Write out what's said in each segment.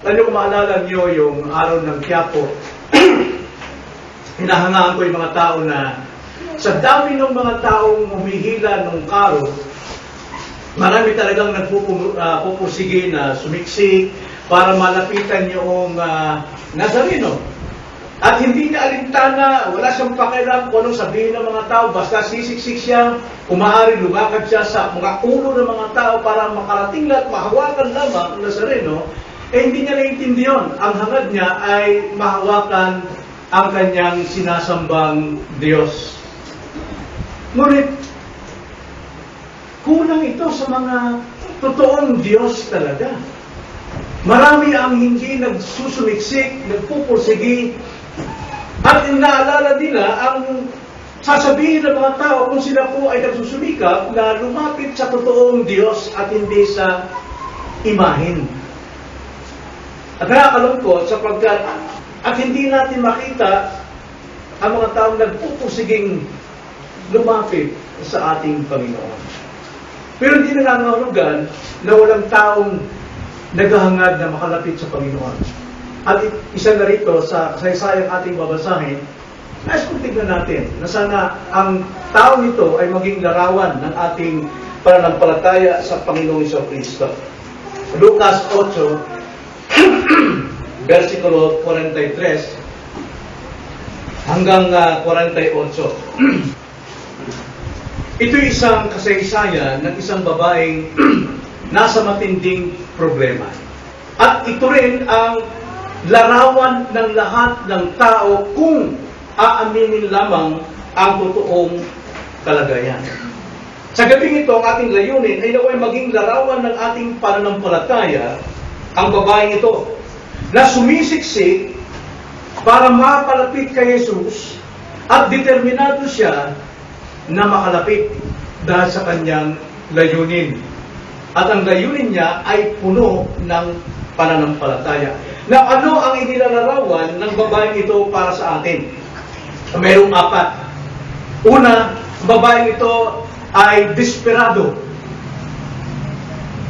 Alam niyo kung maalala niyo yung araw ng Quiapo, hinahangaan ko yung mga tao na sa dami ng mga taong humihila ng karo, marami talagang nagpupursige na sumiksik para malapitan yung Nazareno. At hindi niya alintana, wala siyang pakialam kung anong sabihin ng mga tao, basta sisiksik siya, umaari lumakad siya sa mga ulo ng mga tao para makarating at mahawakan lamang ang Nazareno, hindi niya naintindi yun. Ang hangad niya ay mahawakan ang kanyang sinasambang Diyos. Ngunit, kulang ito sa mga totoong Diyos talaga. Marami ang hindi nagsusumiksik, nagpupursigi, at inaalala nila ang sasabihin ng mga tao kung sila po ay nagsusumikap na lumapit sa totoong Diyos at hindi sa imahin. At nakakalungkot sapagkat at hindi natin makita ang mga taong nagpupursiging lumapit sa ating Panginoon. Pero hindi nangangahulugan na walang taong naghahangad na makalapit sa Panginoon. At isa na rito sa kasaysayang ating babasahin, nais kong tignan natin na sana ang tao nito ay maging larawan ng ating pananampalataya sa Panginoong Jesucristo. Lucas 8, versikulo 43 hanggang 48. Ito isang kasaysayan ng isang babaeng nasa matinding problema. At ito rin ang larawan ng lahat ng tao kung aaminin lamang ang totoong kalagayan. Sa gabing ito, ang ating layunin ay naway maging larawan ng ating pananampalataya ang babaeng ito na sumisiksik para mapalapit kay Jesus at determinado siya na makalapit dahil sa kanyang layunin. At ang layunin niya ay puno ng pananampalataya. Na ano ang inilalarawan ng babaeng ito para sa atin? Mayroong 4. Una, ang babaeng ito ay desperado.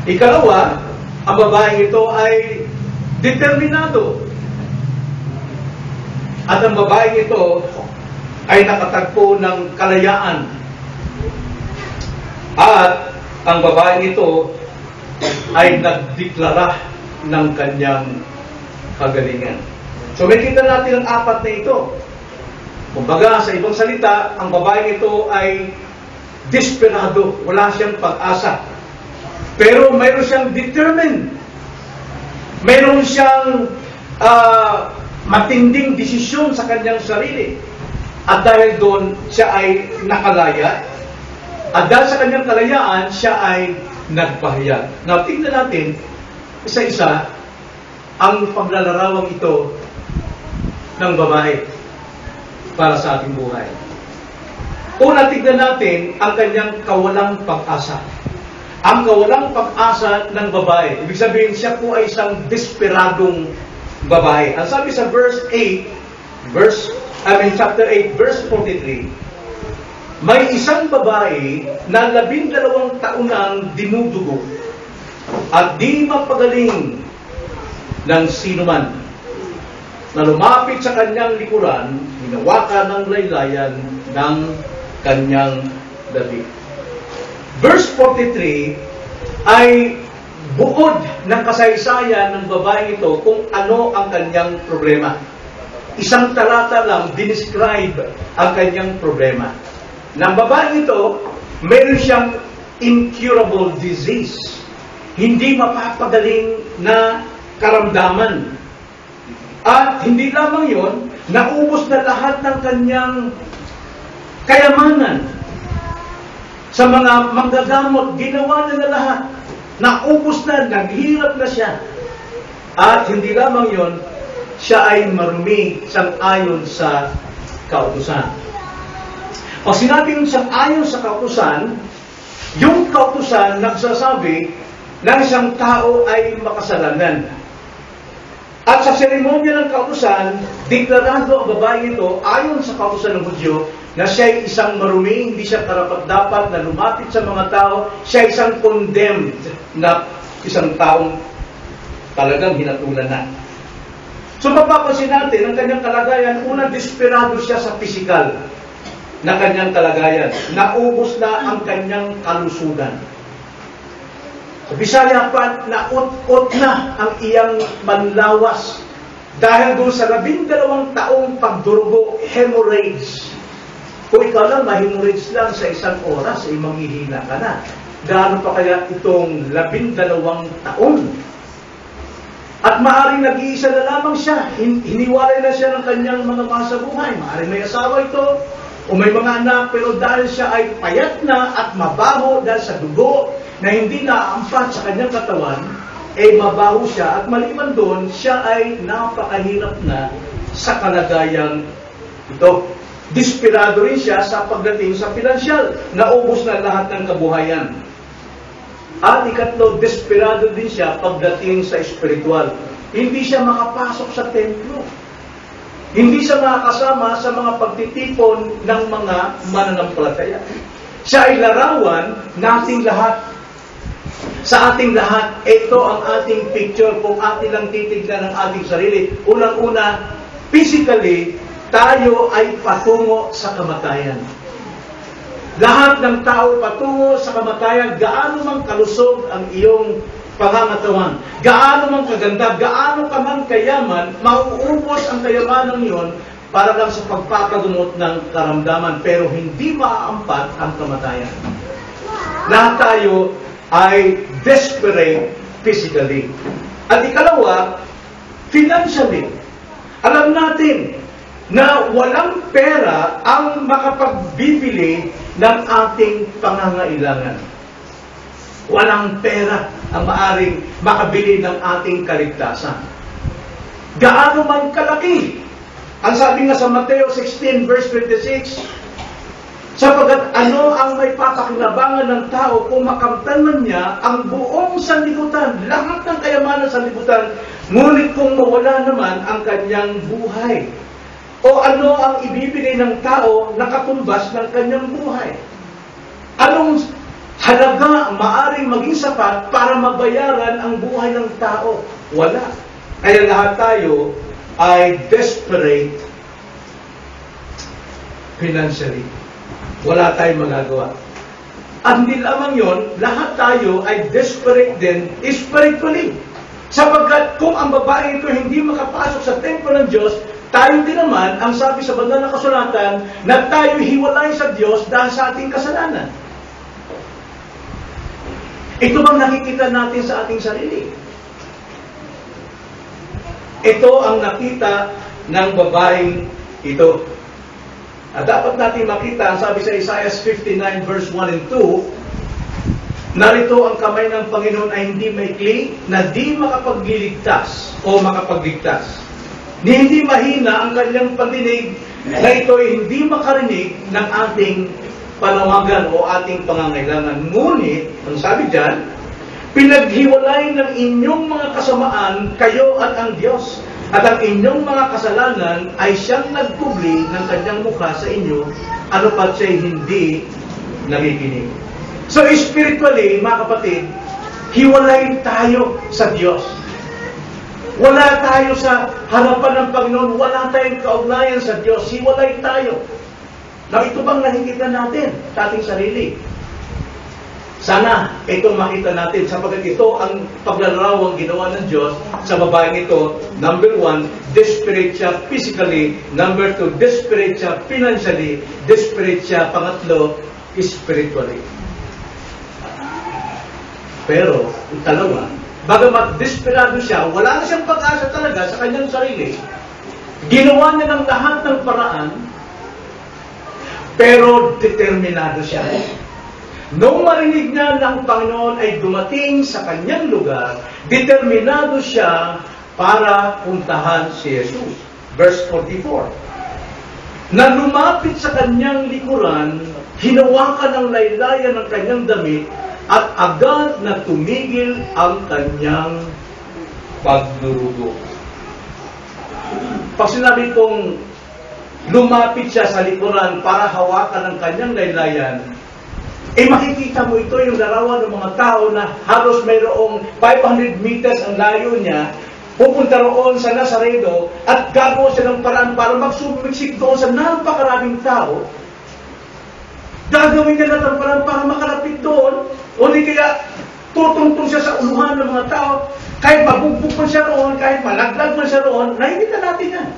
Ikalawa, ang babaeng ito ay determinado. At ang babaeng ito ay nakatagpo ng kalayaan. At ang babaeng ito ay nagdeklara ng kanyang kagalingan. So makita natin ang 4 na ito. Kumbaga, sa ibang salita, ang babaeng ito ay desperado. Wala siyang pag-asa. Pero mayroon siyang determined. Mayroon siyang matinding desisyon sa kanyang sarili. At dahil doon, siya ay nakalaya. At dahil sa kanyang kalayaan, siya ay nagpahayag. Now, tingnan natin, isa-isa, ang paglalarawang ito ng babae para sa ating buhay. Una, tignan natin ang kanyang kawalang pag-asa. Ang kawalang pag-asa ng babae. Ibig sabihin, siya po ay isang desperadong babae. Ang sabi sa chapter 8, verse 43, may isang babae na 12 taon nang dinudugo at di mapagaling ng sinuman na lumapit sa kanyang likuran, hinawakan ng laylayan ng kanyang dabi. Verse 43 ay buod ng kasaysayan ng babaeng ito kung ano ang kanyang problema. Isang talata lang dinescribe ang kanyang problema. Ng babaeng ito, meron siyang incurable disease. Hindi mapapagaling na karamdaman. At hindi lamang yon, naubos na lahat ng kanyang kayamanan. Sa mga manggagamot, ginawa na lahat. Naubos na, naghirap na siya. At hindi lamang yon, siya ay marumi sang-ayon sa kautusan. Pag sinabing sang-ayon sa kautusan, yung kautusan nagsasabi na isang tao ay makasalanan. At sa seremonya ng kautusan, deklarado ang babae ito ayon sa kautusan ng Hudyo na siya ay isang marumi, hindi siya karapat-dapat na lumapit sa mga tao, siya ay isang condemned na isang taong talagang hinatulan na. So mapapansin natin, ang kanyang kalagayan, unang desperado siya sa pisikal na kanyang kalagayan. Naubos na ang kanyang kalusugan. Sa Bisaya pa, naut-ut na ang iyang manlawas. Dahil doon sa 12 taong pagdurugo, hemorrhage. Kung ikaw lang, ma-hemorrhage lang sa isang oras, ay manghihina ka na. Gaano pa kaya itong 12 taon? At maaaring nag-iisa na lamang siya. Hiniwalay na siya ng kanyang mga masa buhay. Maaaring may asawa ito, o may mga anak, pero dahil siya ay payat na at mabaho dahil sa dugo na hindi naaampat sa kanyang katawan, mabaho siya. At maliban doon, siya ay napakahirap na sa kalagayang ito. Desperado rin siya sa pagdating sa pinansyal. Naubos na lahat ng kabuhayan. At ikatlo, desperado din siya pagdating sa espiritual. Hindi siya makapasok sa templo. Hindi siya makakasama sa mga pagtitipon ng mga mananampalataya. Siya ay larawan nating lahat. Sa ating lahat, ito ang ating picture kung ating lang titignan ng ating sarili. Unang-una, physically, tayo ay patungo sa kamatayan. Lahat ng tao patungo sa kamatayan, gaano mang kalusog ang iyong pangangatawan, gaano mang kaganda, gaano ka man kayaman, mauubos ang kayamanan iyon para lang sa pagpapagamot ng karamdaman, pero hindi maaampat ang kamatayan. Lahat tayo ay desperate physically. At ikalawa, financially. Alam natin na walang pera ang makapagbibili ng ating pangangailangan. Walang pera ang maaring makabili ng ating kaligtasan. Gaano man kalaki. Ang sabi nga sa Mateo 16 verse 26, sapagkat ano ang may papakinabangan ng tao kung makamtan man niya ang buong sanlibutan, lahat ng kayamanan sa sanlibutan, ngunit kung mawala naman ang kanyang buhay. O ano ang ibibigay ng tao na katumbas ng kanyang buhay? Anong halaga maaring maging sapat para mabayaran ang buhay ng tao? Wala. Kaya lahat tayo ay desperate financially. Wala tayong magagawa. At hindi lamang yon, lahat tayo ay desperate din spiritually. Sapagkat kung ang babae ito hindi makapasok sa templo ng Diyos, tayo din naman, ang sabi sa banal na kasulatan, na tayo hiwalay sa Diyos dahil sa ating kasalanan. Ito bang nakikita natin sa ating sarili? Ito ang nakita ng babaeng ito. At dapat natin makita, ang sabi sa Isaiah 59 verse 1 and 2, narito ang kamay ng Panginoon ay hindi maikli, na di makapagliligtas o makapagligtas. Ni hindi mahina ang kanyang pandinig, na ito'y hindi makarinig ng ating panawagan o ating pangangailangan. Ngunit, ang sabi dyan, pinaghiwalay ng inyong mga kasamaan, kayo at ang Diyos. At ang inyong mga kasalanan ay siyang nagkubli ng kanyang mukha sa inyo, ano pat siya'y hindi nakikinig. So spiritually, mga kapatid, hiwalay tayo sa Diyos. Wala tayo sa harapan ng Panginoon, wala tayong kaugnayan sa Diyos, hiwalay tayo. Now, ito bang nakikita natin sa ating sarili? Sana itong makita natin, sapagkat ito ang paglalarawang ginawa ng Diyos sa babaeng ito. Number 1, desperate siya physically. Number 2, desperate siya financially. Desperate siya, pangatlo, spiritually. Pero, yung dalawa, bagamat desperado siya, wala na siyang pag-asa talaga sa kanyang sarili. Ginawa niya ng lahat ng paraan, pero determinado siya. Nung marinig niya na ang Panginoon ay dumating sa kanyang lugar, determinado siya para puntahan si Jesus. Verse 44. Na lumapit sa kanyang likuran, hinawakan ang laylayan ng kanyang damit, at agad na tumigil ang kanyang pagdurugo. Pag sinabi kong lumapit siya sa likuran para hawakan ang kanyang laylayan, makikita mo ito yung larawan ng mga tao na halos mayroong 500 meters ang layo niya, pupunta roon sa Nazareno at gagawa siya ng paraan para magsumiksik doon sa napakaraming tao. Gagawin niya lahat ng paraan para makalapit doon, o di kaya tutungtong siya sa uluhan ng mga tao, kahit mabugbog man siya roon, kahit malaglag man siya roon, nakikita natin yan.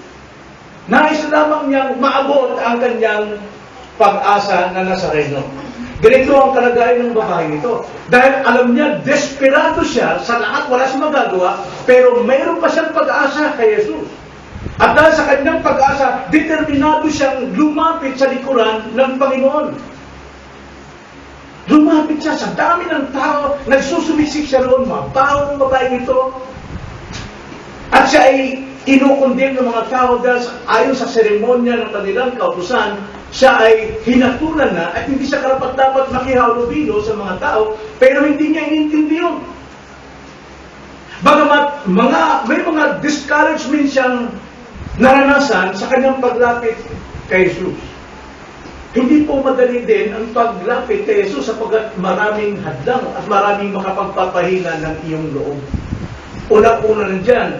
Nais lamang niyang maabot ang kanyang pag-asa na Nazareno. Ganito ang kalagayan ng babaeng ito. Dahil alam niya, desperado siya, sa lahat wala siyang magagawa, pero mayroon pa siyang pag-asa kay Jesus. At dahil sa kanyang pag-asa, determinado siyang lumapit sa likuran ng Panginoon. Lumapit siya sa dami ng tao, nagsusumisik siya roon, mabaho ng babaeng ito. At siya ay kinukundem ng mga tao dahil ayon sa seremonya ng kanilang kautusan, siya ay hinatulan na at hindi siya karapat-dapat makihalubilo sa mga tao, pero hindi niya inintindi yun. Bagamat may mga discouragement siyang naranasan sa kanyang paglapit kay Jesus. Hindi po madali din ang paglapit kay Jesus sapagkat maraming hadlang at maraming makapagpapahina ng iyong loob. Una-una na dyan,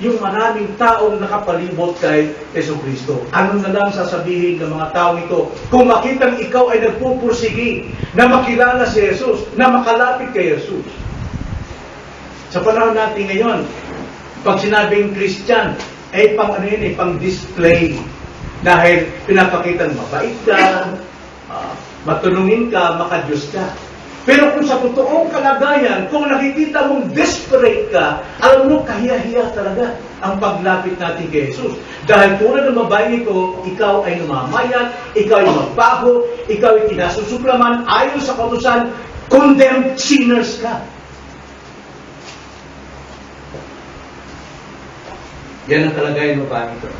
yung maraming taong nakapalibot kay Jesucristo. Ano na lang sasabihin ng mga taong ito kung makitang ikaw ay nagpupursigi na makilala si Jesus, na makalapit kay Jesus? Sa panahon natin ngayon, pag sinabing Christian, ay pang display. Dahil pinapakita mabait ka, matulungin ka, makadiyos ka. Pero kung sa totoong kalagayan, kung nakikita mong desperate ka, alam mo, kahiya-hiya talaga ang paglapit natin kay Jesus. Dahil tulad ng babae ito, ikaw ay namamayat, ikaw ay magbago, ikaw ay kinasusuplaman, ayon sa kautusan, condemned sinners ka. Yan ang kalagayan ng babae ito.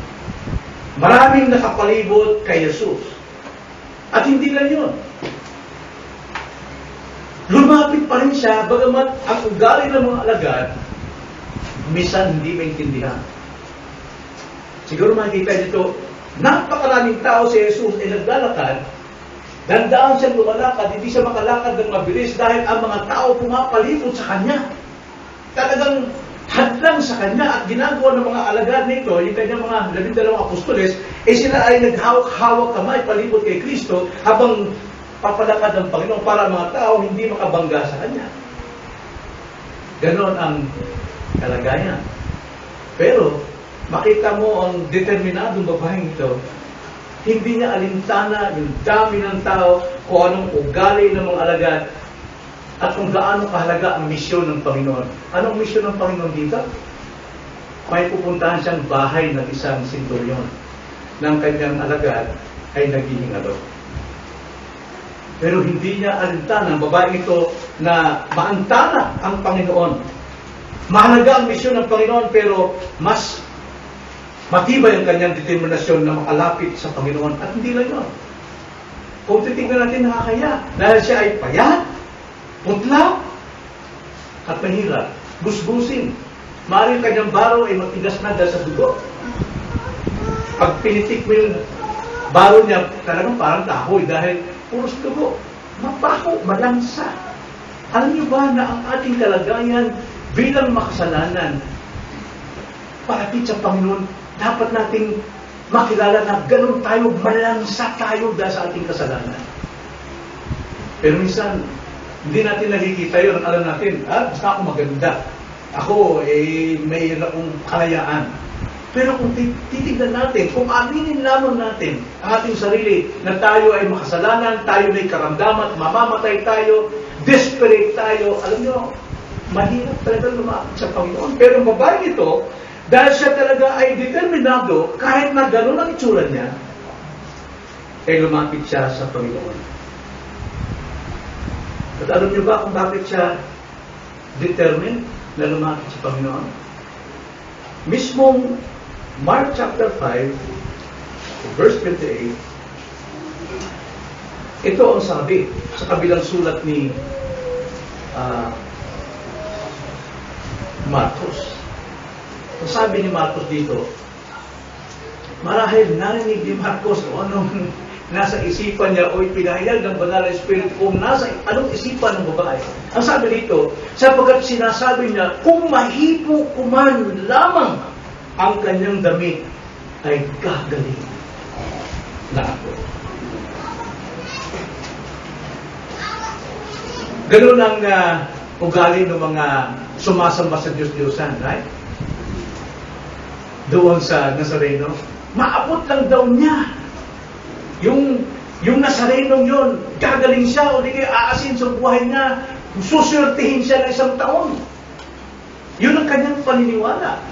Maraming nakapalibot kay Jesus. At hindi lang yun. Lumapit pa rin siya, bagamat ang ugali ng mga alagad, minsan hindi maintindihan. Siguro makikita dito, napakaraming tao si Jesus ay naglalakad, dandaan siyang lumalakad, hindi siya makalakad ng mabilis dahil ang mga tao pumapalibot sa kanya. Talagang hadlang sa kanya at ginagawa ng mga alagad nito, yung kanyang mga 12 apostoles, sila ay naghawak-hawak kamay palibot kay Kristo habang papalakad ng Panginoon para mga tao hindi makabangga sa Kanya. Ganon ang kalagayan. Pero, makita mo ang determinadong babaeng ito, hindi niya alintana yung dami ng tao, kung anong ugali ng mga alagad, at kung gaano kahalaga ang misyon ng Panginoon. Anong misyon ng Panginoon dito? May pupuntahan siyang bahay ng isang senturyon ng kanyang alagad ay naghihingalo. Pero hindi niya alintana ang babae ito na maantala ang Panginoon. Mahalaga ang misyon ng Panginoon pero mas matibay ang kanyang determinasyon na makalapit sa Panginoon. At hindi lang yun. Kung titignan natin, nakakaya. Dahil siya ay payat, putla, at mahirap. Busbusin. Maaaring kanyang baro ay matigas na dahil sa dugo. Pag pinitik mo yung baro niya, talagang parang kahoy dahil puros dugo. Mabaho, malansa. Alam niyo ba na ang ating kalagayan bilang makasalanan, palapit sa Panginoon, dapat nating makilala na ganun tayo, malansa tayo dahil sa ating kasalanan. Pero minsan, hindi natin nakikita yun. Alam natin, basta ako maganda. Ako, may akong kalayaan. Pero kung titignan natin, kung aminin lamang natin ang ating sarili na tayo ay makasalanan, tayo may karamdaman, mamamatay tayo, desperate tayo, alam nyo, mahirap talaga lumapit sa Panginoon. Pero ang babae ito, dahil siya talaga ay determinado, kahit na gano'n ang itsura niya, ay lumapit siya sa Panginoon. At alam nyo ba kung bakit siya determined na lumapit sa Panginoon? Mismong Mark chapter 5, verse 28, ito ang sabi sa kabilang sulat ni Marcos. Ang sabi ni Marcos dito, marahil narinig ni Marcos o anong nasa isipan niya o ipinahayag ng banal na Espiritu kung nasa anong isipan ng babae. Ang sabi dito, sapagkat sinasabi niya, kung mahipo kuman lamang ang kanyang damit, ay gagaling na ako. Ganun ang ugali ng mga sumasamba sa Diyos-Diyosan, right? Doon sa Nazareno. Maabot lang daw niya. Yung Nazarenong yun, gagaling siya o di kaya aasin sa buhay niya, susurtihin siya ng 1 taon. Yun ang kanyang paniniwala.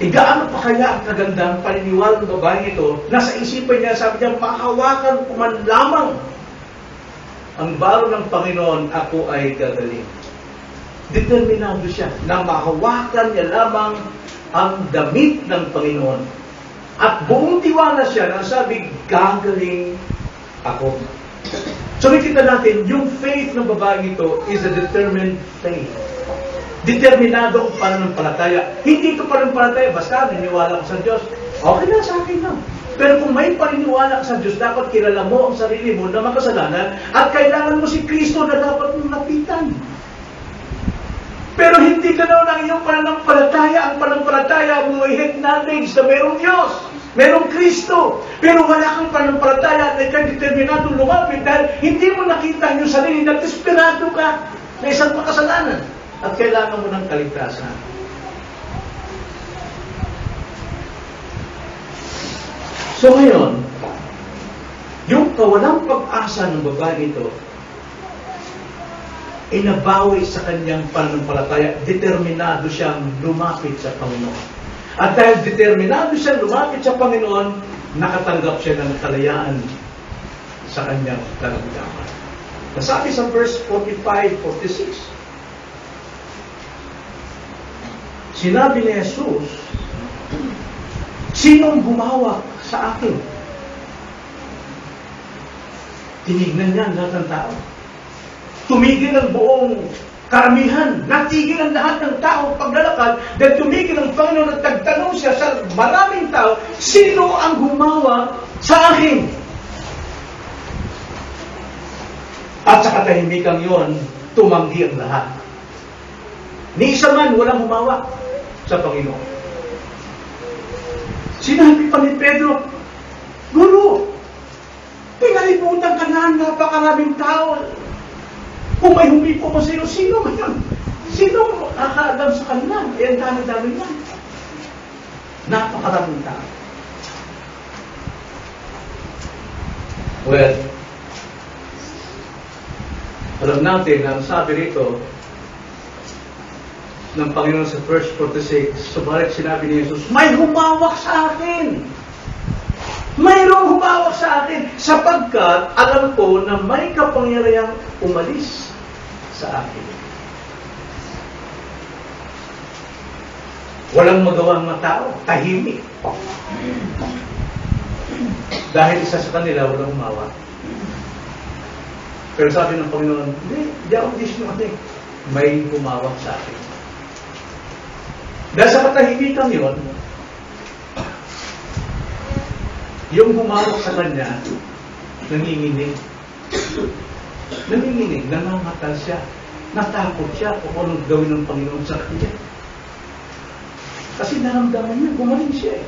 Gaano pa kaya ang kagandang paniniwala ng babaeng ito? Nasa isipan niya, sabi niya, mahawakan ko man lamang ang baro ng Panginoon, ako ay gagaling. Determinado siya na mahawakan niya lamang ang damit ng Panginoon. At buong tiwala siya na sabi, gagaling ako. So nakita natin, yung faith ng babaeng ito is a determined faith. Determinado ang pananampalataya. Hindi ito pananampalataya, basta niniwala ko sa Diyos. Okay na, sa akin na. Pero kung may paniniwala ka sa Diyos, dapat kilala mo ang sarili mo na makasalanan at kailangan mo si Kristo na dapat mong lapitan. Pero hindi ka daw ng iyong pananampalataya. Ang pananampalataya mo ay acknowledge na merong Diyos, merong Kristo. Pero wala kang pananampalataya at ikaw determinado lumapit dahil hindi mo nakita yung sarili na desperado ka na isang makasalanan at kailangan mo ng kaligtasan. So ngayon, yung kawalang pag-asa ng babae ito, inabawi sa kanyang pananampalataya, determinado siyang lumapit sa Panginoon. At dahil determinado siyang lumapit sa Panginoon, nakatanggap siya ng kalayaan sa kanyang karamdaman. Nasabi sa verse 45-46, sinabi ni Jesus, sinong humawak sa akin? Tinignan niya ang lahat ng tao. Tumigil ang buong karamihan. Natigil ang lahat ng tao paglalakad dahil tumigil ang Panginoon at nagtanong siya sa maraming tao, sino ang humawak sa akin? At sa katahimikan yon, tumanggi ang lahat. Ni isa man walang humawak sa Panginoon. Sinabi pa ni Pedro, Guru, pinaliputan ka na, napakaraming tao. Kung may humipo mo sa'yo, sino man yun? Sino kakaagam sa kanila? Eh, ang dami-dami yan. Napakaraming tao. Well, alam natin na ang sabi rito ng Panginoon sa verse 46, subalit sinabi ni Jesus, may humawak sa akin. Mayroong humawak sa akin sapagkat alam ko na may kapangyarihang umalis sa akin. Walang magawang mga tao, tahimik. Dahil isa sa kanila walang humawak. Pero sabi ng Panginoon, hindi ako disnote. May humawak sa akin. Dahil sa katahimikan yun, yung humawak sa kanya, nanginginig. Nanginginig, nangangatal siya. Natakot siya kung anong gawin ng Panginoon sa kanya. Kasi naramdaman niya, gumaling siya eh.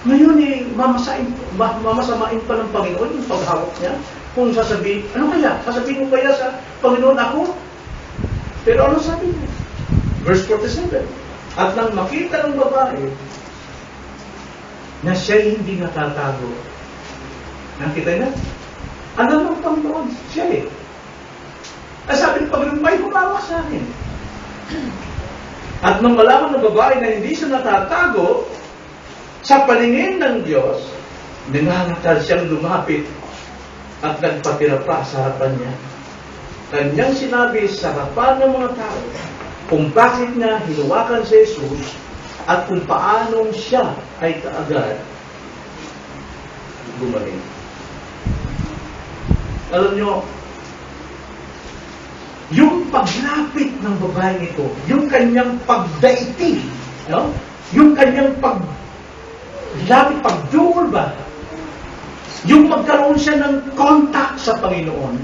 Ngayon eh, mamasamain pa ng Panginoon yung paghawak niya. Kung sasabihin, ano kaya? Sasabihin mo kaya sa Panginoon ako? Pero ano sabi niya? Verse 47, at nang makita ng babae na siya'y hindi natatago. Nakita niya? Alam ng Panginoon, siya eh. At sabi ng Panginoon, may humawak sa akin. At nang malaman ng babae na hindi siya natatago, sa paningin ng Diyos, nangangatal siyang lumapit at nagpatira pa sa harapan niya. Kanyang sinabi sa harapan ng mga tao kung bakit niya hinuwakan si Jesus at kung paanong siya ay kaagad gumaling. Alam nyo, yung paglapit ng babae ito, yung kanyang pagdaiti, no? Yung kanyang Lagi pag-dual ba? Yung magkaroon siya ng contact sa Panginoon,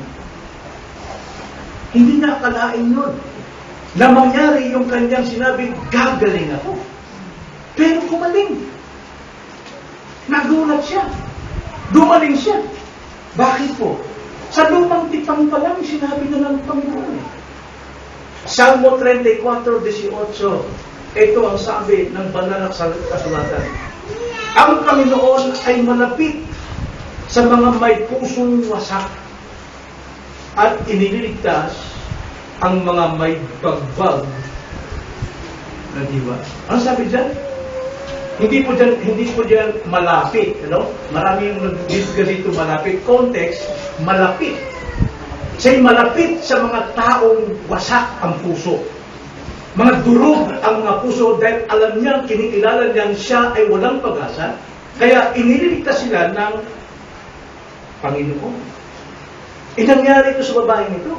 hindi niya akalain yun. Na mangyari yung kanyang sinabi, gagaling ako. Pero kumaling. Nagulat siya. Dumaling siya. Bakit po? Sa lumang tipan pa lang, sinabi na ng Panginoon. Salmo 34:18. Ito ang sabi ng banal na kasulatan. Ang Panginoon ay malapit sa mga may pusong wasak at iniligtas ang mga may bagbag na diwa. Ano sabi dyan? Hindi po dyan malapit. Ano? Marami yung nag-discuss dito malapit. Context, malapit. Siya'y malapit sa mga taong wasak ang puso. Mga durog ang mga puso dahil alam niya, kinikilala niya siya ay walang pag-asa. Kaya iniligtas sila ng Panginoon. Nangyari ito sa babaeng ito.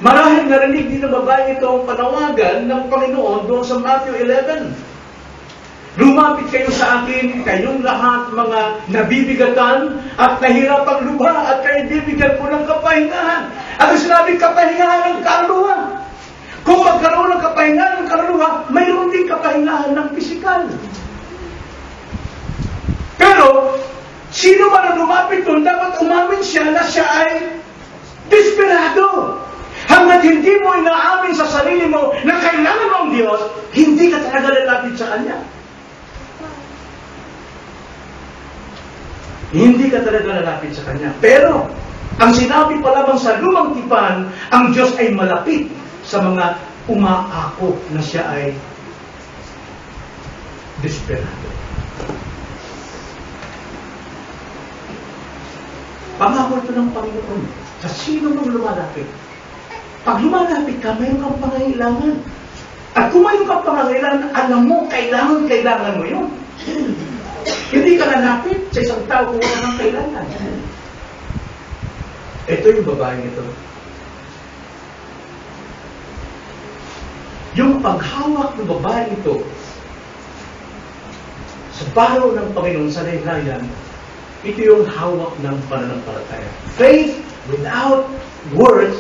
Marahil narinig din ng babaeng ito ang panawagan ng Panginoon doon sa Matthew 11. Lumapit kayo sa akin, kayong lahat mga nabibigatan at nahirapang lubha at kayo bibigyan ko ng kapahingahan. At sinabi, kapahingahan ng kaluluwa. Kung magkaroon ng kapahingahan ng kaluluwa, mayroon din kapahingahan ng pisikal. Pero, sino man ang lumapit doon, dapat umamin siya na siya ay desperado. Hanggat hindi mo inaamin sa sarili mo na kailangan mo ang Diyos, hindi ka talaga lalapit sa Kanya. Hindi ka talaga lalapit sa Kanya. Pero, ang sinabi pa lamang sa lumang tipan, ang Diyos ay malapit sa mga umaako na siya ay desperado. Pangako ito ng Panginoon sa sino mong lumalapit. Pag lumalapit ka, mayroon kang pangailangan. At kung mayroon kang pangailangan, alam mo, kailangan mo yun. Hindi ka lalapit sa isang tao kung wala kang kailangan. Ito yung babaeng ito. Yung paghawak ng babaeng ito sa baro ng Panginoon sa laylayan, ito yung hawak ng pananampalataya. Faith without words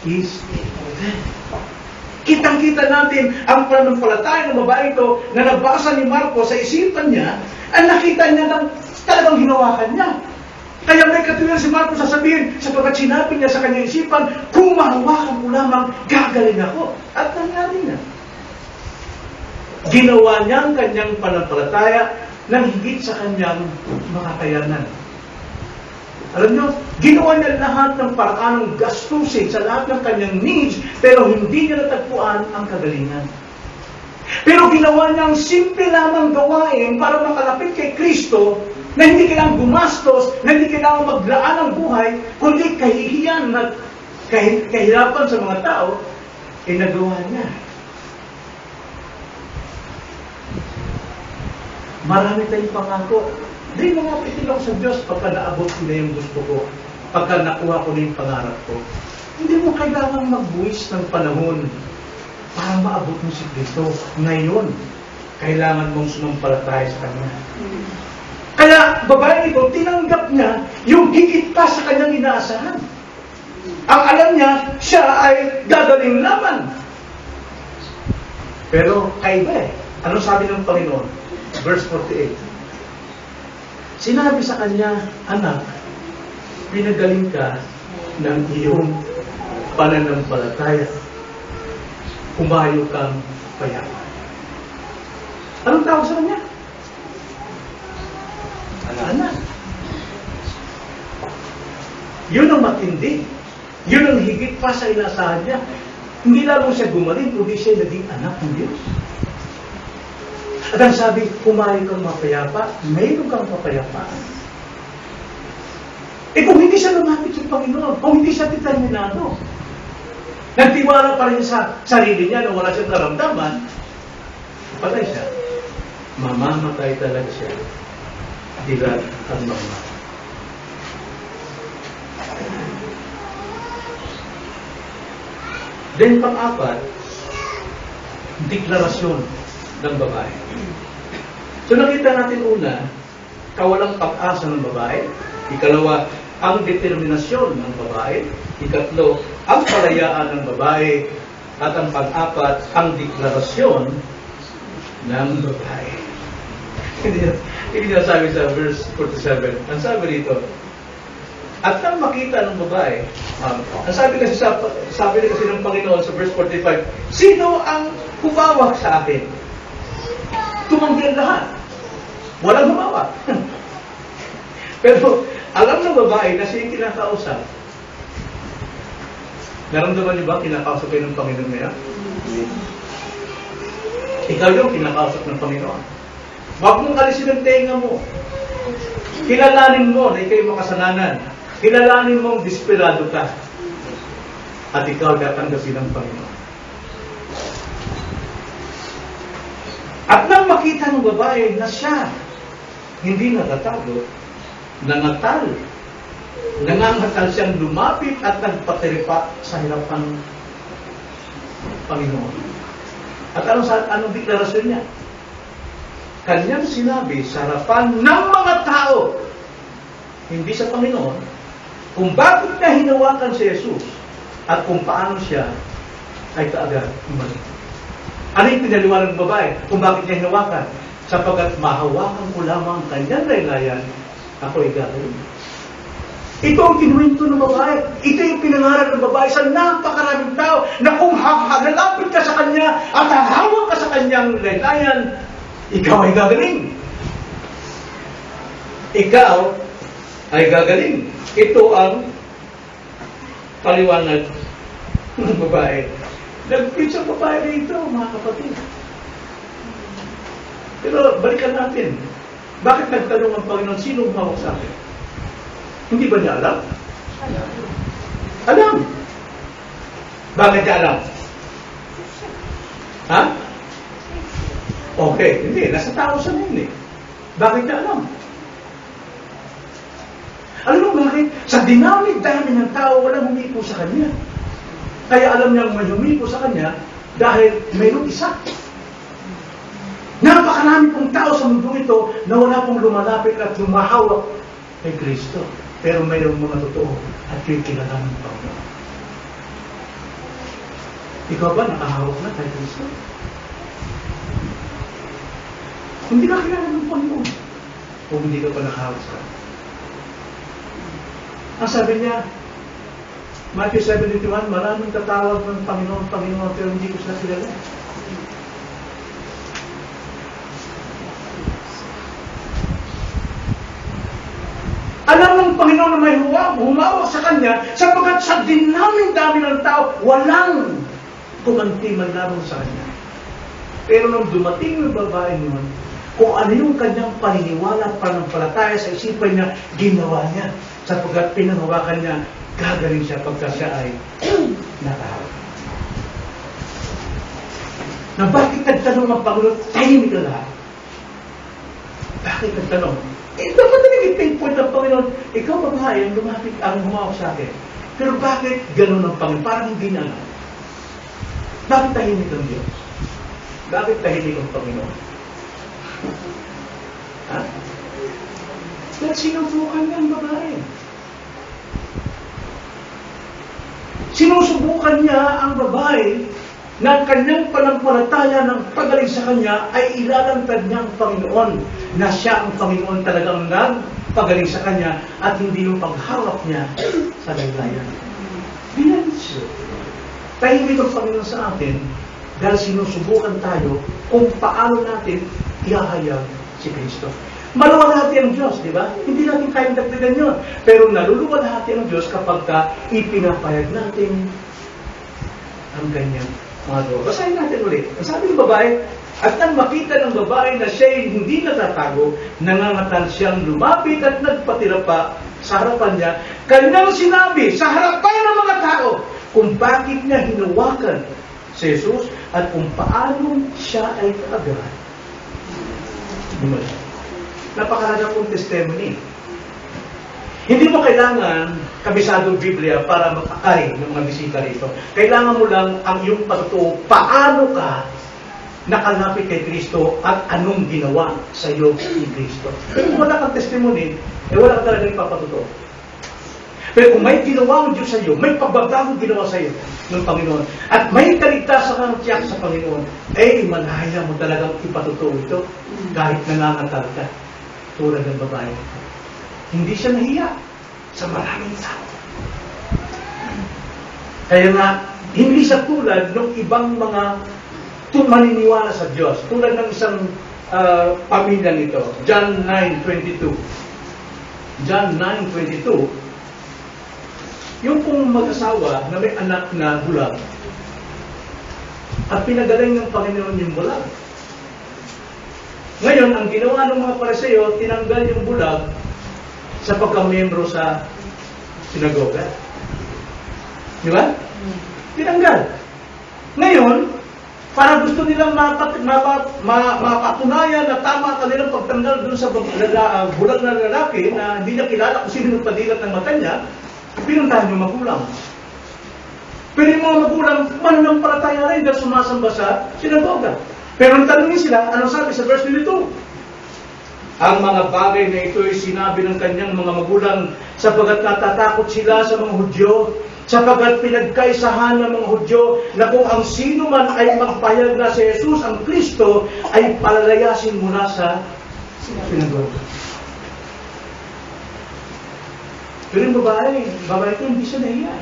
is dead. Kitang-kita natin ang pananampalataya ng babae ito na nabasa ni Marcos sa isipan niya, at nakita niya ng talagang hinawakan niya. Kaya may katuwiran si Marcos sasabihin, sapagkat sinabi niya sa kanyang isipan, kung mahawakan ko lamang, gagaling ako. At nangyari na. Ginawa niya ang kanyang pananampalataya ng higit sa kanyang mga kayanan. Alam niyo, ginawa niya lahat ng paraanong gastusin sa lahat ng kanyang needs, pero hindi niya natagpuan ang kagalingan. Pero ginawa niya ang simple lamang gawain para makalapit kay Kristo, na hindi kailangang gumastos, na hindi kailangang maglaan ng buhay, kundi kahihiyan at kahirapan sa mga tao, nagawa niya. Marami tayong pangako. Di mangapitin ako sa Diyos pagka naabot ko na yung gusto ko, pagka nakuha ko na yung pangarap ko. Hindi mo kailangang magbuwis ng panahon para maabot mo si Kristo. Ngayon, kailangan mong sumampalataya sa Kanya. Kaya, babae ito, tinanggap niya yung higit pa sa kanyang inaasahan. Ang alam niya, siya ay gagaling laman. Pero, kaiba eh. Ano sabi ng Panginoon? Verse 48. Sinabi sa kanya, anak, pinagaling ka ng iyong pananampalataya. Kumayo kang payapa. Anong tawag sa kanya? Anak. Yun ang matindi. Yun ang higit pa sa inasahan niya. Hindi lamang siya gumaling, kundi siya naging anak ng Diyos. At ang sabi, kumayo kang mapayapa, mayroon kang papayapaan. Kung hindi siya lumapit sa Panginoon, kung hindi siya determinado, nagtiwala pa rin sa sarili niya na wala siyang karamdaman, patay siya. Mamamatay talaga siya. Dilat ang mga. Then pang-apat, deklarasyon ng babae. So nakita natin una, kawalang pag-asa ng babae. Ikalawa, ang determinasyon ng babae. Ikatlo, ang kalayaan ng babae. At ang pang-apat, ang deklarasyon ng babae. Hindi na sabi sa verse 47. Ang sabi dito, at nang makita ng babae, ang sabi kasi ng Panginoon sa verse 45, sino ang humawak sa akin? Tumanggi ang lahat. Walang humawak. Pero alam ng babae na siya yung kinakausap. Naramdaman niyo ba kinakausap kayo ng Panginoon ngayon? Ikaw yung kinakausap ng Panginoon. Huwag mong alisin ang tenga mo. Kilalanin mo na ikaw'y makasalanan. Kilalanin mong desperado ka. At ikaw tatanggasin ng Panginoon. At nang makita ng babae na siya hindi natatago, nangangatal siyang lumapit at nagpatiripa sa harapan ng Panginoon. At anong deklarasyon niya? Kanyang sinabi sa harapan ng mga tao, hindi sa Panginoon, kung bakit niya hinawakan si Jesus at kung paano siya ay kaagad umalik. Ano yung pinaliwanag ng babae kung bakit niya hinawakan? Sapagkat mahawakan ko lamang ang kanyang laylayan, ako ay gagawin. Ito ang kinuwento ng babae. Ito yung pinangarap ng babae sa napakaraming tao na kung hahalapit ka sa kanya at hahawak ka sa kanyang laylayan, ikaw ay gagaling. Ikaw ay gagaling. Ito ang paliwanag ng babae. Nag-preach ang babae rito, mga kapatid. Pero balikan natin. Bakit nagtanong ang Panginoon, sino humawak sa akin? Hindi ba niya alam? Alam. Bakit niya alam? Ha? Okay, hindi. Nasa tao siya ngayon eh. Bakit niya alam? Alam mo bakit? Sa dinami-dami ng tao, walang humipo sa kanya. Kaya alam niyang may humipo sa kanya dahil mayroong isa. Napakarami pong tao sa mundo ito na wala pong lumalapit at lumahawak kay Kristo. Pero mayroong mga totoo at kikilala ng Panginoon. Ikaw ba nakahawak na kay Kristo? Hindi ka kilala ng Panginoon kung hindi ka pa nakahawak sa kanya. Ang sabi niya, Matthew 7:21, maraming tatawag ng Panginoon, Panginoon, pero hindi ko sila kilala. Alam ng Panginoon na may humawak sa Kanya, sapagkat sa dinaming-dami ng tao, walang kumanti man lamang sa Kanya. Pero nung dumating yung babae noon, kung ano yung kanyang paniniwala at panampalataya sa isipan niya, ginawa niya. Sapagkat pinangawakan niya, gagaling siya pagka siya ay nakahawak. Na bakit nagtanong ang Panginoon? Tahimik ka lahat. Bakit nagtanong? Dapat naging pinpoint ng Panginoon, ikaw babae, ang lumapit, ang humawak sa akin. Pero bakit ganun ang Panginoon? Parang hindi niya alam. Bakit tahimik ang Diyos? Bakit tahimik ang Panginoon? Ha? Dahil sinusubukan niya ang babae. Sinusubukan niya ang babae na kanyang panampalataya ng pagaling sa kanya ay ilalantad niya ang Panginoon na siya ang Panginoon talagang nagpagaling sa kanya at hindi yung paghawak niya sa laylayan. Binansyo. Tahimik ang Panginoon sa atin dahil sinusubukan tayo kung paano natin ihahayag si Kristo. Maluwalhati ang Diyos, di ba? Hindi natin kayang dagdagan yun. Pero naluluwalhati ang Diyos kapag ipinapayag natin ang ganyan mga doon. Basahin natin ulit. Ang sabi ng babae, at nang makita ng babae na siya'y hindi natatago, nangangatal siyang lumapit at nagpatirapa sa harapan niya, kanyang sinabi sa harapan ng mga tao kung bakit niya hinawakan si Jesus at kung paano siya ay kaagad. Napakalaga pong testimony. Hindi mo kailangan kabisadong Biblia para makakay ng mga bisita rito. Kailangan mo lang ang iyong patutuo. Paano ka nakalapit kay Kristo at anong ginawa sa iyo ni Kristo. Pero kung wala kang testimony, wala kang talagang ipapatotoo. Pero kung may ginawa ang Diyos sa iyo, may pagbabagong ginawa sa iyo ng Panginoon, at may kaligtasan kang tiyak sa Panginoon, malaya mo talagang ipatotoo ito kahit nangangatal ka. Tulad ng babae. Hindi siya nahiya sa maraming tao. Kaya nga, hindi siya tulad ng ibang mga maniniwala sa Diyos. Tulad ng isang pamilya nito. John 9:22. John 9:22. Yung pong mag-asawa na may anak na bulag at pinagaling ng Panginoon yung bulag. Ngayon, ang ginawa ng mga Pariseo, tinanggal yung bulag sa pagka-membro sa sinagoga. Di ba? Tinanggal. Ngayon, para gusto nilang mapatunayan na tama kanilang pagtanggal dun sa bulag na lalaki na hindi niya kilala kung sino nagpadilat ng mata niya, pinuntahan yung magulang. Pero yung mga magulang, mananampalataya rin dahil sumasamba sa sinagoga. Pero ang tanongin sila, anong sabi sa verse 22? Ang mga bagay na ito ay sinabi ng kanyang mga magulang sapagat natatakot sila sa mga Hudyo, sapagat pinagkaisahan ng mga Hudyo na kung ang sino man ay magpahayag na si Jesus ang Kristo ay palalayasin mula sa sinagoga. Pero yung babae ito hindi siya nahiya.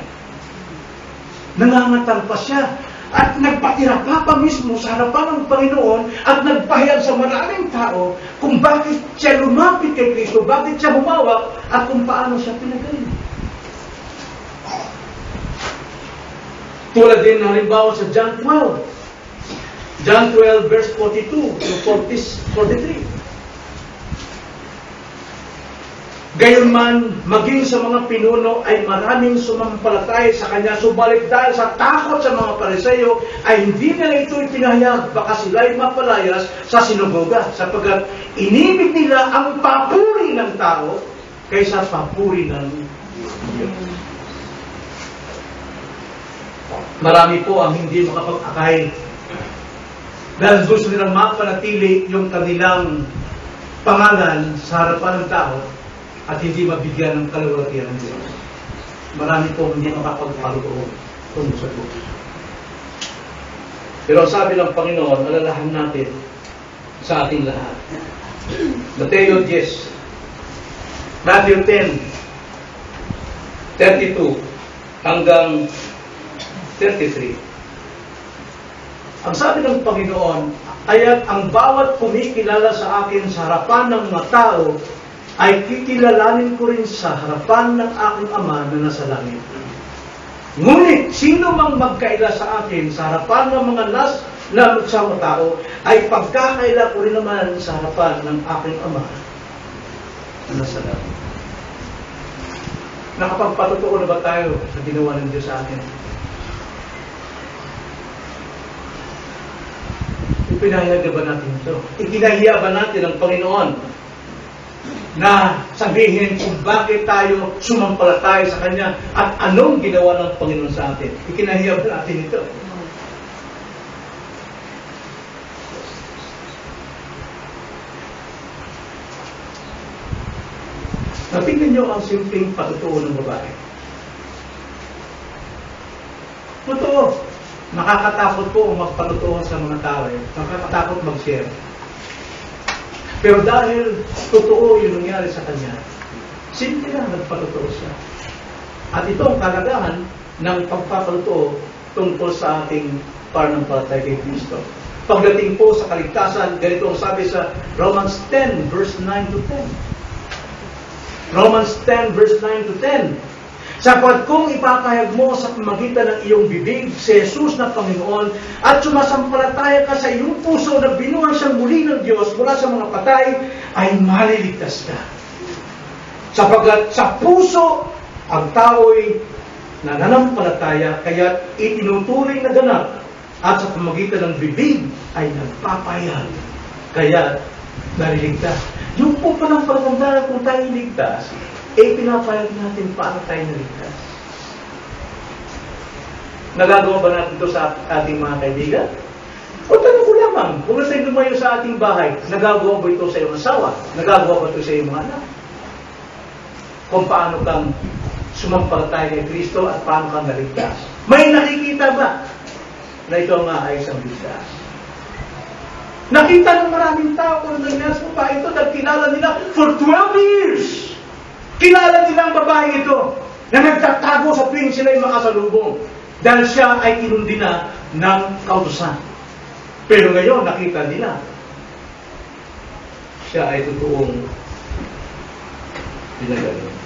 Nangangatal pa siya. At nagpatira pa mismo sa harapan ng Panginoon at nagpahayag sa maraming tao kung bakit siya lumapit kay Kristo, bakit siya humawak, at kung paano siya pinagaling. Tulad din halimbawa sa John 12. John 12 verse 42 to 43. Gayunman, maging sa mga pinuno ay maraming sumampalataya sa kanya, subalit dahil sa takot sa mga Pariseo ay hindi nila ito ipinahayag, baka sila'y mapalayas sa sinagoga, sapagkat inibig nila ang papuri ng tao kaysa papuri ng Diyos. Marami po ang hindi makapag-akay dahil gusto nilang mapanatili yung kanilang pangalan sa harapan ng tao at hindi mabigyan ng kalulatian ng Diyos. Marami po hindi makapagpaloob tungkol sa Diyos. Pero sabi ng Panginoon, alalahan natin sa ating lahat. Mateo 10, Matthew 10, 32 hanggang 33. Ang sabi ng Panginoon, kaya't ang bawat kumikilala sa akin sa harapan ng mga tao ay kikilalanin ko rin sa harapan ng aking Ama na nasa langit. Ngunit, sino mang magkaila sa akin sa harapan ng mga nagsama tao, ay pagkakaila ko rin naman sa harapan ng aking Ama na nasa langit. Nakapagpatotoo na ba tayo sa ginawa ng Diyos sa akin? Ipinahayag ba natin ito? Ikinahiya ba natin ang Panginoon na sabihin kung bakit tayo sumampalataya sa Kanya at anong ginawa ng Panginoon sa atin? Ikinahiya ba natin ito? Natingnan niyo ang simpleng patutuo ng babae. Totoo. Nakakatakot po ang magpatutuo sa mga tao. Nakakatakot mag-share. Pero dahil totoo yung nangyari sa kanya, simple lang nagpatutuo siya. At ito ang kalagahan ng pagpapatutuo tungkol sa ating pananampalataya kay Kristo. Pagdating po sa kaligtasan, ganito ang sabi sa Romans 10 verse 9 to 10. Romans 10 verse 9 to 10. Sapagkat kung ipapahayag mo sa pamagitan ng iyong bibig si Jesus na Panginoon at sumasampalataya ka sa iyong puso na binuhay siyang muli ng Diyos mula sa mga patay, ay maliligtas ka. Sapagkat sa puso ang tao'y nananampalataya, kaya itinuturing na ganap, at sa pamagitan ng bibig ay nagpapahayag, kaya naliligtas. Yung po palang pagkandara kung tayo ligtas, pinapayag natin paano tayo naligtas. Nagagawa ba natin ito sa ating mga kaibigan? O tanong ko lang, lamang, kung nasa lumayo sa ating bahay, nagagawa ba ito sa iyong asawa? Nagagawa ba ito sa iyong mga anak? Kung paano kang sumampalataya kay Kristo at paano kang naligtas. May nakikita ba na ito nga ay isang ligtas? Nakita ng maraming tao kung nangyari sa babae ito dahil kilala nila for 12 years. Kilala nila ang babae ito na nagtatago sa tuwing sila ay makasalubong dahil siya ay inundi na ng kautusan. Pero ngayon, nakita nila siya ay totoong pinagaling.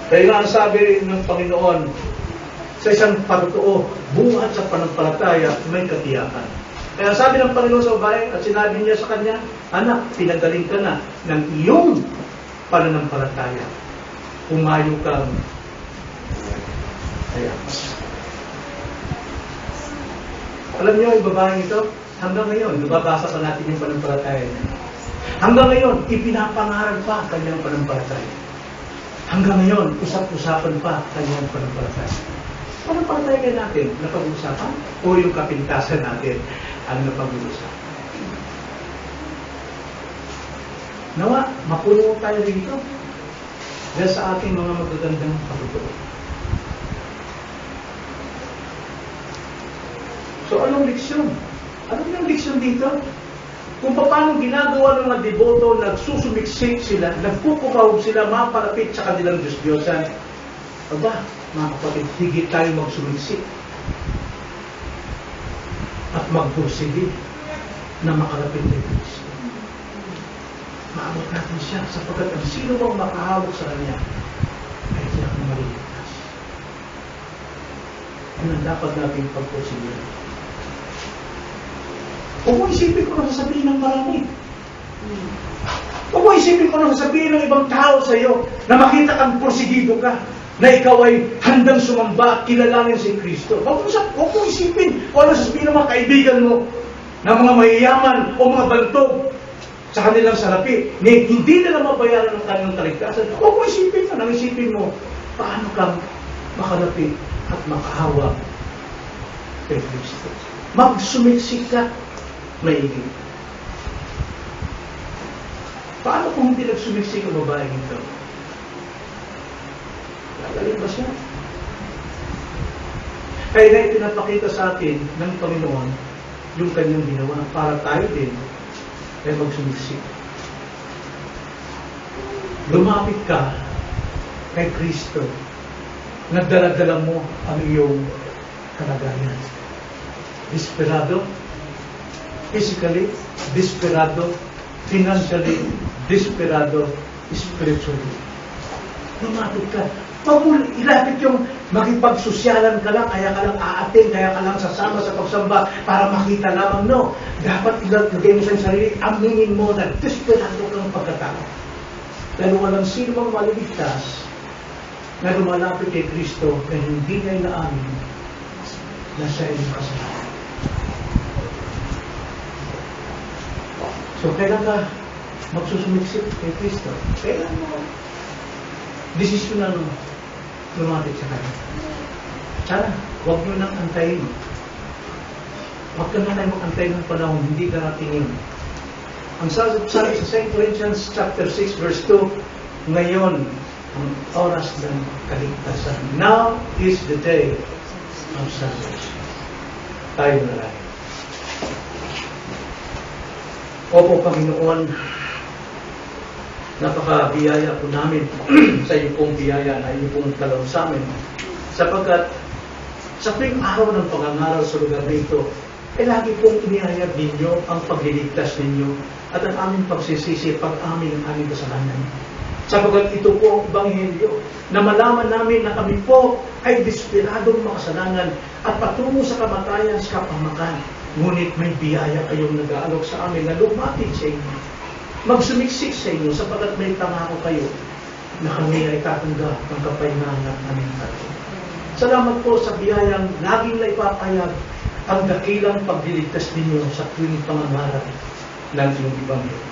Kaya nga ang sabi ng Panginoon, sa isang patotoo, buhat sa pananampalataya, may katiyakan. Kaya sabi ng Panginoon sa babae, at sinabi niya sa kanya, anak, pinagaling ka na ng iyong pananampalataya. Pumayo kang ayamas. Alam niyo, yung babaeng ito, hanggang ngayon, nababasa pa natin yung pananampalataya niya. Hanggang ngayon, ipinapangaral pa ang kanyang pananampalataya. Hanggang ngayon, usap-usapan pa ang kanyang pananampalataya. Pananampalataya kayo natin, napag-uusapan? O yung kapintasan natin ang napag-uusapan? Nawa, mapuno tayo rito dahil sa ating mga magagandang pagtuturo. So, anong leksyon? Anong yung leksyon dito? Kung paano ginagawa ng mga deboto, nagsusumiksik sila, nagpupukahog sila, mapalapit sa kanilang Diyos-Diyosan. Aba, mga kapatid, higit tayo magsumiksik at magpursige na makalapit kay Kristo. Maabot natin siya sapagkat ang sino bang makahawak sa Kanya ay siya ang maliligtas. Yan ang dapat natin pagpursige. Huwag mo isipin ko na sasabihin ng marami. Huwag mo isipin ko na sasabihin ng ibang tao sa iyo na makita kang porsigido ka, na ikaw ay handang sumamba at kilalanin si Kristo. Huwag mo isipin kung ano sasabihin ng mga kaibigan mo na mga mayayaman o mga bantog sa kanilang salapi, ni hindi nila mabayaran ng kanilang kaligtasan. Huwag mo isipin na, nang isipin mo, paano kang makalapit at makahawa kay Kristo. Magsumiksik ka, maiging. Paano kung hindi nagsumiksik ang babaeng ito? Gagaling ba siya? Kaya na ipinapakita sa atin ng Panginoon yung kanyang ginawa para tayo din ay magsumiksik. Lumapit ka kay Kristo. Nagdala-dala mo ang iyong kalagayan. Desperado, physically, desperado, financially, desperado, spiritually. Lumapit ka. Huwag mo ilapit yung makipagsosyalan ka lang, kaya ka lang aating, kaya ka lang sasama sa pagsamba para makita lamang. No, dapat ilagay mo sa sarili, aminin mo na desperado kang pagkatao. Dahil walang sino mang maliligtas na lumalapit kay Kristo na hindi niya inaamin na siya ay kasalanan. So, kailan ka magsusumiksik kay Kristo? Kailan mo desisyonan mo lumapit sa Kanya? Sana, huwag nyo nang antayin. Huwag ka na tayo mag-antay ng panahon, hindi darating yun. Ang sabi sa 2 Corinthians chapter 6 verse 2, ngayon, ang oras ng kaligtasan. Now is the day of salvation. Tayo na lang. Opo, Panginoon, napaka-biyaya po namin sa iyo pong biyaya na iyo pong dalaw sa amin. Sapagkat sa tuwing araw ng pangangaral sa lugar na ito, ay lagi pong inihayag ninyo ang pagliligtas ninyo at ang aming pagsisisi pag-amin ang aming kasalanan. Sapagkat ito po ang Ebanghelyo na malaman namin na kami po ay desperadong makasalanan at patungo sa kamatayan sa kapamakan. Ngunit may biyaya kayong nag-aalok sa amin na lumapit sa inyo. Magsumiksik sa inyo sapagkat may pangako kayo na kami ay tatanggap ng kapahingahan ng aming tayo. Salamat po sa biyayang laging naipapayag ang dakilang pagliligtas ninyo sa tuwing pangangaral ng iyong Ebanghelyo.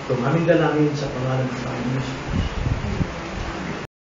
Ito aming dalangin sa pangalan ng Panginoon.